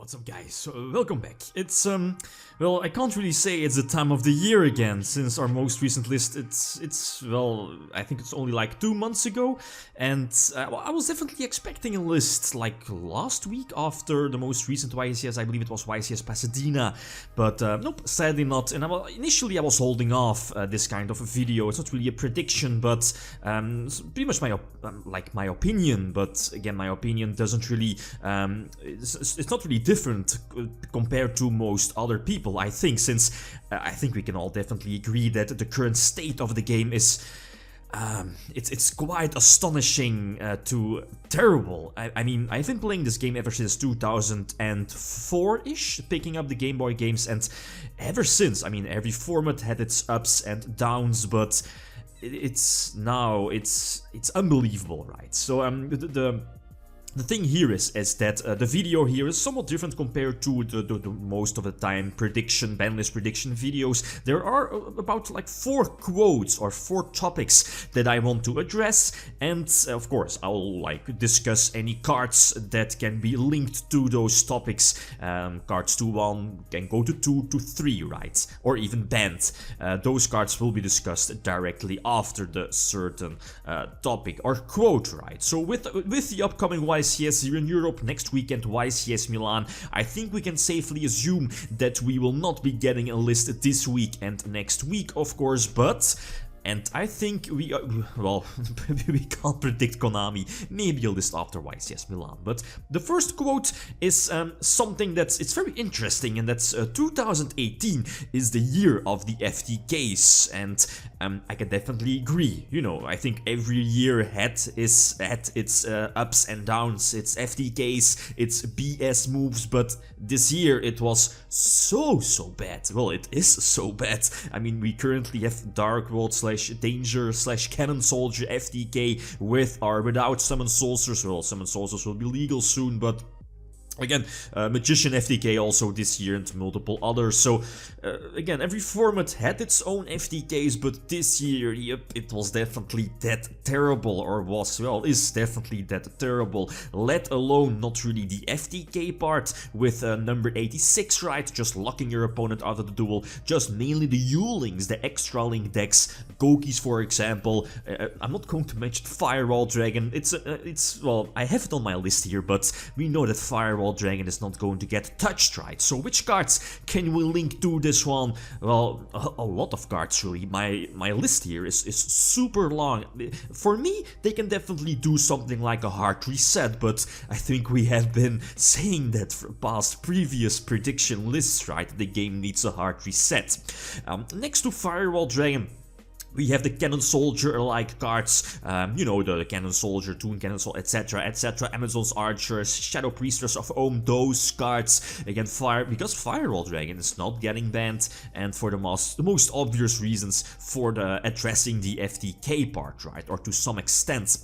What's up, guys? So, welcome back. It's well, I can't really say it's the time of the year again, since our most recent list, well, I think it's only like 2 months ago, and well, I was definitely expecting a list like last week after the most recent YCS, I believe it was YCS Pasadena, but nope, sadly not, and initially I was holding off this kind of a video. It's not really a prediction, but it's pretty much my opinion, but again, my opinion doesn't really, it's not really different compared to most other people, I think, since I think we can all definitely agree that the current state of the game is it's quite astonishing to terrible. I mean, I've been playing this game ever since 2004-ish, picking up the Game Boy games, and ever since, I mean, every format had its ups and downs, but it's unbelievable, right? So the thing here is that the video here is somewhat different compared to the most of the time Banlist prediction videos. There are about like 4 quotes or 4 topics that I want to address, and of course I'll like discuss any cards that can be linked to those topics. Cards to 1 can go to 2 to 3, right? Or even banned. Those cards will be discussed directly after the certain topic or quote, right? So with the upcoming YCS here in Europe, next weekend YCS Milan, I think we can safely assume that we will not be getting a list this week and next week, of course, but... And I think we, well, we can't predict Konami, maybe a list after YCS Milan. But the first quote is something it's very interesting, and that's 2018 is the year of the FTKs, and I can definitely agree. You know, I think every year had its ups and downs, its FTKs, its BS moves, but this year it was so bad. Well, it is so bad. I mean, we currently have Dark World Danger / Cannon Soldier FTK with or without Summon Sorcerers. Well, Summon Sorcerers will be legal soon, but again, Magician FTK also this year and multiple others. So again, every format had its own FTKs, but this year, yep, it was definitely that terrible, or is definitely that terrible. Let alone not really the FTK part with number 86, right? Just locking your opponent out of the duel. Just mainly the Duelings, the extra link decks, Gokis for example. I'm not going to mention Firewall Dragon. It's well, I have it on my list here, but we know that Firewall Dragon is not going to get touched, right? So which cards can we link to this one? Well, a lot of cards really. My list here is super long. For me, they can definitely do something like a hard reset, but I think we have been saying that for past previous prediction lists, right? The game needs a hard reset. Next to Firewall Dragon, we have the Cannon Soldier-like cards, you know, the Cannon Soldier, Toon Cannon Soldier, etc, etc, Amazon's Archers, Shadow Priestess of Ohm, those cards. Again, because Firewall Dragon is not getting banned, and for the most obvious reasons for addressing the FTK part, right, or to some extent.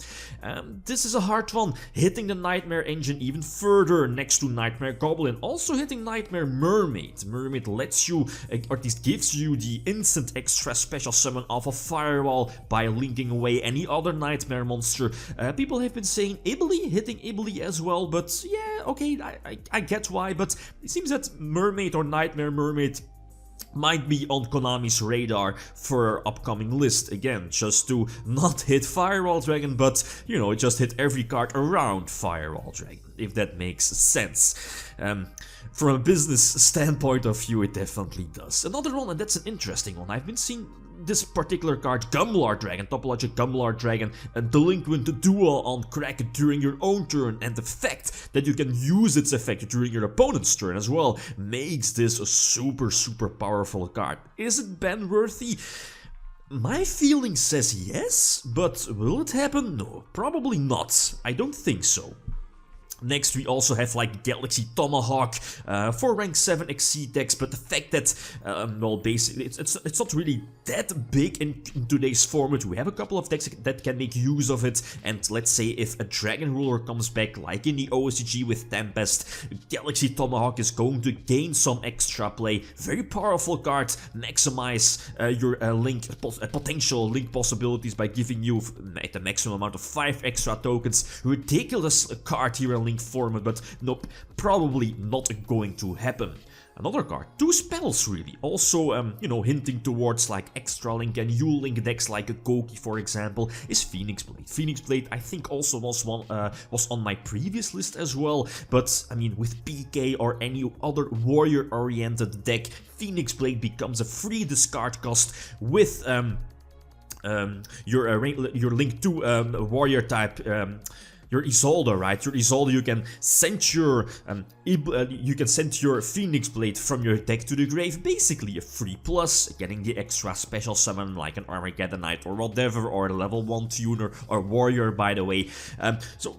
This is a hard one, hitting the Nightmare Engine even further next to Nightmare Goblin, also hitting Nightmare Mermaid. Mermaid lets you, or at least gives you the instant extra special summon of a Firewall by linking away any other nightmare monster. People have been saying Ibli, hitting Ibli as well, but yeah, okay, I get why, but it seems that Mermaid or Nightmare Mermaid might be on Konami's radar for our upcoming list. Again, just to not hit Firewall Dragon, but, you know, just hit every card around Firewall Dragon, if that makes sense. From a business standpoint of view, it definitely does. Another one, and that's an interesting one, I've been seeing this particular card, Gumlar Dragon, Topologic Gumlar Dragon, a delinquent duo on crack during your own turn, and the fact that you can use its effect during your opponent's turn as well makes this a super powerful card. Is it ban worthy? My feeling says yes, but will it happen? No, probably not. I don't think so. Next, we also have like Galaxy Tomahawk for rank 7 Exceed decks, but the fact that, well, basically, it's not really that big in today's format. We have a couple of decks that can make use of it, and let's say if a Dragon Ruler comes back, like in the OSG with Tempest, Galaxy Tomahawk is going to gain some extra play. Very powerful card, maximize your potential link possibilities by giving you at the maximum amount of 5 extra tokens. Ridiculous card here in link format, but nope, probably not going to happen. Another card, 2 spells really, also, you know, hinting towards like extra link and U-link decks like a Koki, for example, is Phoenix Blade. Phoenix Blade, I think, also was on my previous list as well, but I mean, with PK or any other warrior-oriented deck, Phoenix Blade becomes a free discard cost with your link to warrior type. Your Isolde, right? Your Isolde, you can send your Phoenix Blade from your deck to the grave, basically a free plus, getting the extra special summon like an Armageddonite or whatever, or a level 1 tuner or warrior, by the way. So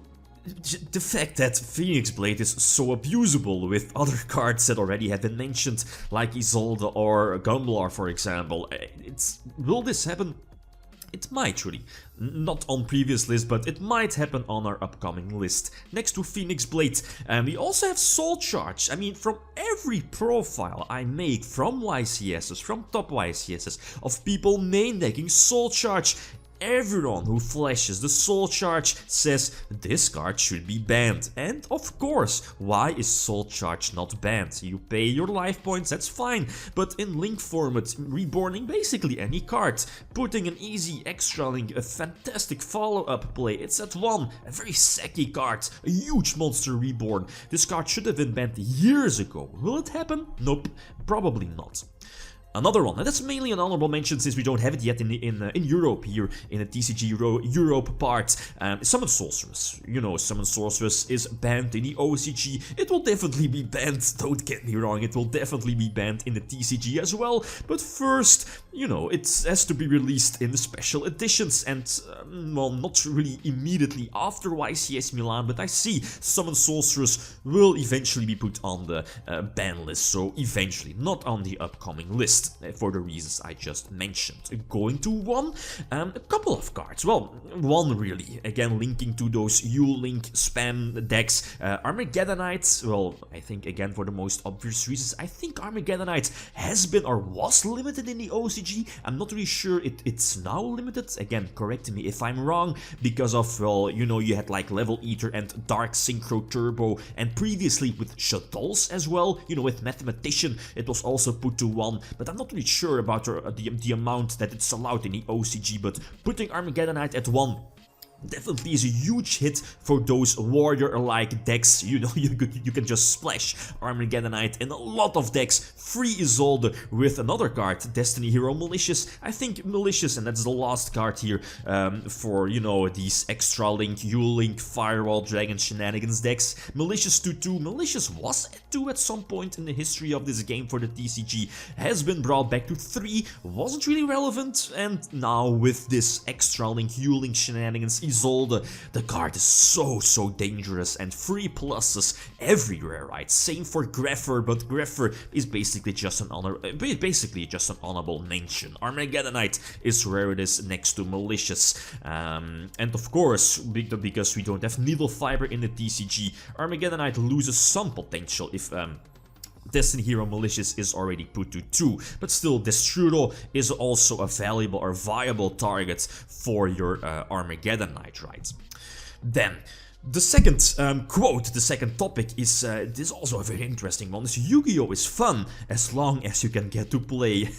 the fact that Phoenix Blade is so abusable with other cards that already have been mentioned, like Isolde or Gumblar, for example, will this happen? It might really. Not on previous list, but it might happen on our upcoming list. Next to Phoenix Blade, we also have Soul Charge. I mean, from every profile I make from YCSs, from top YCSs, of people main decking Soul Charge, everyone who flashes the Soul Charge says this card should be banned. And of course, why is Soul Charge not banned? You pay your life points, that's fine, but in link format, reborning basically any card, putting an easy extra link, a fantastic follow-up play, it's at 1, a very sacky card, a huge monster reborn. This card should have been banned years ago. Will it happen? Nope, probably not. Another one, and that's mainly an honorable mention since we don't have it yet in Europe here, in the TCG Europe part. Summon Sorceress. You know, Summon Sorceress is banned in the OCG. It will definitely be banned, don't get me wrong, it will definitely be banned in the TCG as well. But first, you know, it has to be released in the special editions, and, well, not really immediately after YCS Milan, but I see Summon Sorceress will eventually be put on the ban list, so eventually, not on the upcoming list. For the reasons I just mentioned. Going to one, a couple of cards. Well, one really. Again, linking to those U-Link spam decks. Armageddonite, well, I think again for the most obvious reasons. I think Armageddonite has been or was limited in the OCG. I'm not really sure it's now limited. Again, correct me if I'm wrong, because of, well, you know, you had like Level Eater and Dark Synchro Turbo, and previously with Shuttles as well, you know, with Mathematician, it was also put to 1, but I'm not really sure about the amount that it's allowed in the OCG, but putting Armageddonite at 1 definitely is a huge hit for those warrior-like decks. You know, you can just splash Armageddonite in a lot of decks. Free Isolde with another card, Destiny Hero Malicious. I think Malicious, and that's the last card here for, you know, these extra link, U-Link, Firewall, Dragon Shenanigans decks. Malicious 2-2. Malicious was at 2 at some point in the history of this game for the TCG. Has been brought back to 3. Wasn't really relevant. And now with this extra link, U-Link Shenanigans, Isolde, the card is so dangerous, and free pluses everywhere, right? Same for Greffer, but Greffer is basically just an honorable mention. Armageddonite is where it is next to Malicious, and of course, because we don't have Needle Fiber in the TCG, Armageddonite loses some potential if Destiny Hero Malicious is already put to 2, but still Destruro is also a valuable or viable target for your Armageddonite, right? Then, the second quote, the second topic is, this is also a very interesting one, is Yugioh is fun as long as you can get to play.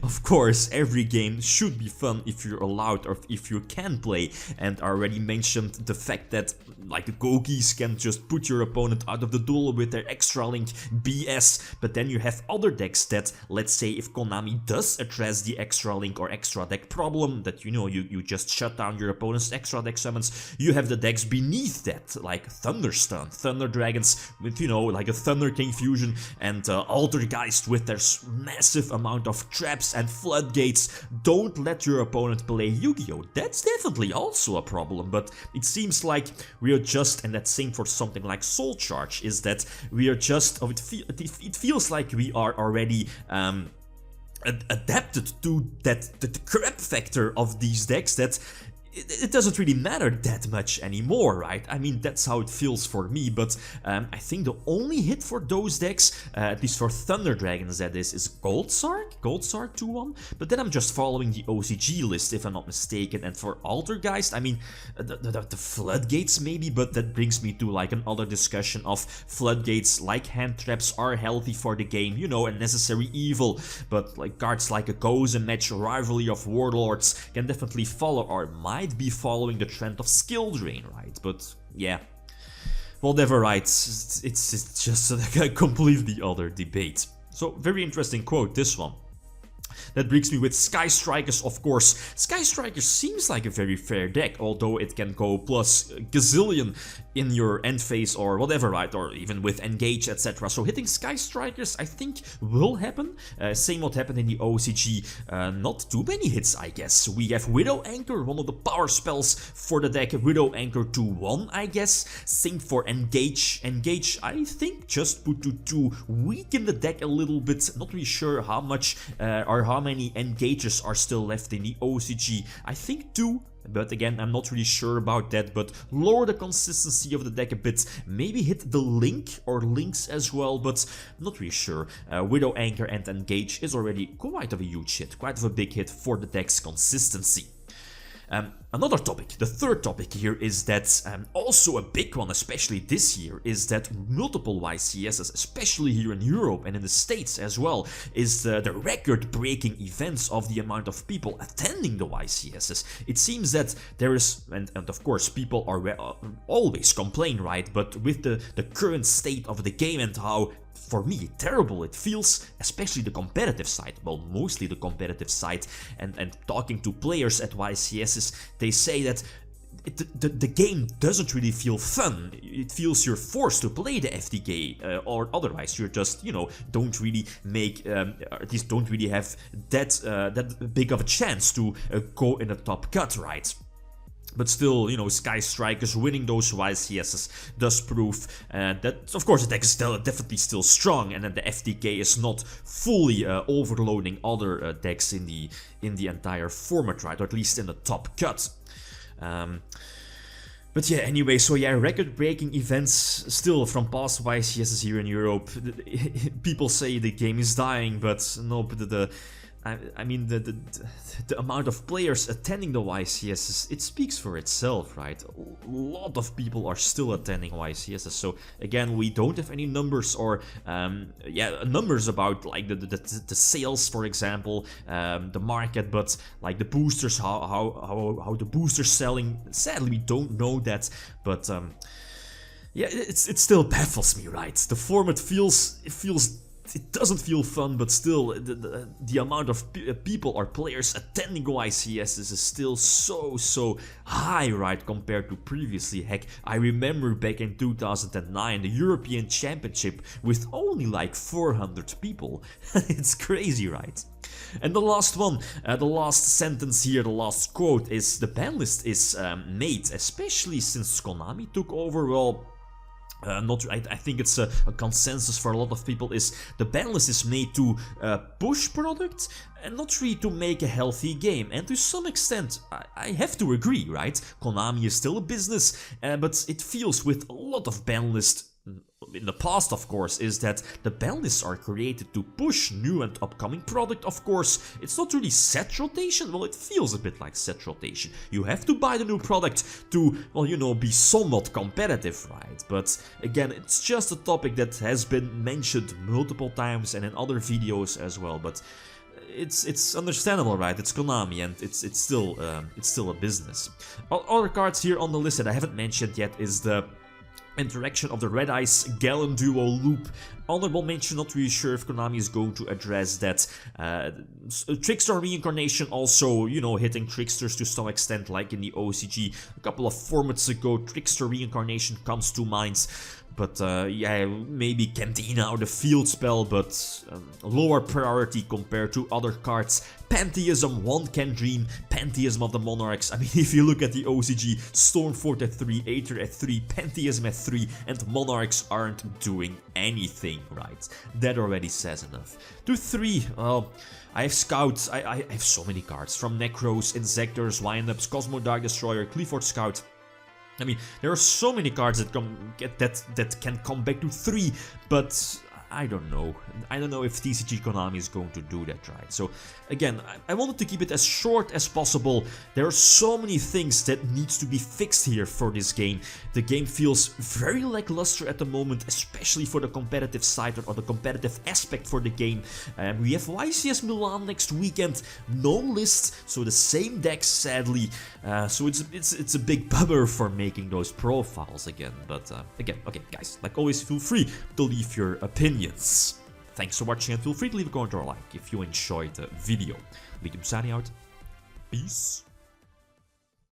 Of course, every game should be fun if you're allowed or if you can play, and I already mentioned the fact that like the Gogis can just put your opponent out of the duel with their extra link BS, but then you have other decks that, let's say if Konami does address the extra link or extra deck problem, that, you know, you just shut down your opponent's extra deck summons, you have the decks beneath that, like Thunderstun, Thunder Dragons with, you know, like a Thunder King fusion, and Altergeist with their massive amount of traps and floodgates. Don't let your opponent play Yu-Gi-Oh! That's definitely also a problem, but it seems like we are just, and that's same for something like Soul Charge, is that we are just, it feels like we are already adapted to the crap factor of these decks, that it doesn't really matter that much anymore, right? I mean, that's how it feels for me, but I think the only hit for those decks, at least for Thunder Dragons that is Gold Sark 2-1, but then I'm just following the OCG list if I'm not mistaken, and for Altergeist, I mean, the Floodgates maybe, but that brings me to like another discussion of Floodgates, like hand traps, are healthy for the game, you know, a necessary evil, but like cards like a Gozen Match, Rivalry of Warlords can definitely follow or might be following the trend of skill drain, right? But yeah, whatever, right? It's just a completely other debate. So very interesting quote, this one. That brings me with Sky Strikers, of course. Sky Strikers seems like a very fair deck, although it can go plus gazillion in your end phase or whatever, right? Or even with Engage, etc. So hitting Sky Strikers, I think, will happen. Same what happened in the OCG. Not too many hits, I guess. We have Widow Anchor, one of the power spells for the deck. Widow Anchor 2-1, I guess. Same for Engage. Engage, I think, just put to 2, weaken the deck a little bit. Not really sure how much or how many engages are still left in the OCG. I think 2, but again, I'm not really sure about that, but lower the consistency of the deck a bit. Maybe hit the Link or Links as well, but not really sure. Widow Anchor and Engage is already quite of a huge hit, quite of a big hit for the deck's consistency. Another topic, the third topic here, is that also a big one, especially this year, is that multiple YCSs, especially here in Europe and in the States as well, is the record-breaking events of the amount of people attending the YCSs. It seems that there is, and of course people are always complain, right, but with the current state of the game and how, for me, terrible it feels, especially the competitive side, well, mostly the competitive side, and talking to players at YCSs, they say that the game doesn't really feel fun. It feels you're forced to play the FTK, or otherwise you're just, you know, don't really make, at least don't really have that big of a chance to go in the top cut, right? But still, you know, Sky Strikers winning those YCSs does prove that, of course, the deck is still, definitely still strong, and that the FTK is not fully overloading other decks in the entire format, right? Or at least in the top cut. But yeah, anyway, so yeah, record-breaking events still from past YCSs here in Europe. People say the game is dying, but no, but I mean, the amount of players attending the YCSs, it speaks for itself, right? A lot of people are still attending YCSs, so again, we don't have any numbers or, yeah, numbers about, like, the sales, for example, the market, but, like, the boosters, how the boosters selling, sadly, we don't know that, but, yeah, it still baffles me, right? The format it doesn't feel fun, but still, the amount of people or players attending YCSs is still so high, right, compared to previously. Heck, I remember back in 2009, the European Championship with only like 400 people. It's crazy, right? And the last one, the last sentence here, the last quote is, the banlist is made, especially since Konami took over, well, I think it's a consensus for a lot of people, is the banlist is made to push product and not really to make a healthy game. And to some extent, I have to agree, right? Konami is still a business, but it feels with a lot of banlist in the past, of course, is that the banlists are created to push new and upcoming product, of course. It's not really set rotation, well, it feels a bit like set rotation. You have to buy the new product to, well, you know, be somewhat competitive, right? But again, it's just a topic that has been mentioned multiple times and in other videos as well, but it's understandable, right? It's Konami, and it's still a business. Other cards here on the list that I haven't mentioned yet is the interaction of the Red Ice Gallon Duo Loop. Honorable mention, not really sure if Konami is going to address that. Trickster Reincarnation also, you know, hitting Tricksters to some extent, like in the OCG. A couple of formats ago, Trickster Reincarnation comes to mind. But yeah, maybe Cantina or the Field Spell, but lower priority compared to other cards. Pantheism, one can dream, Pantheism of the Monarchs. I mean, if you look at the OCG, Stormfort at 3, Aether at 3, Pantheism at 3, and Monarchs aren't doing anything, right? That already says enough. To 3, well, I have Scouts, I have so many cards, from Necros, Insectors, Windups, Cosmo Dark Destroyer, Clifford Scout. I mean, there are so many cards that can come back to 3, but I don't know. I don't know if TCG Konami is going to do that, right? So again, I wanted to keep it as short as possible. There are so many things that needs to be fixed here for this game. The game feels very lackluster at the moment, especially for the competitive side or the competitive aspect for the game. We have YCS Milan next weekend, no list, so the same decks sadly. So it's a big bummer for making those profiles again. But again, okay guys, like always, feel free to leave your opinions. Thanks for watching and feel free to leave a comment or a like if you enjoyed the video. YgoPro signing out. Peace.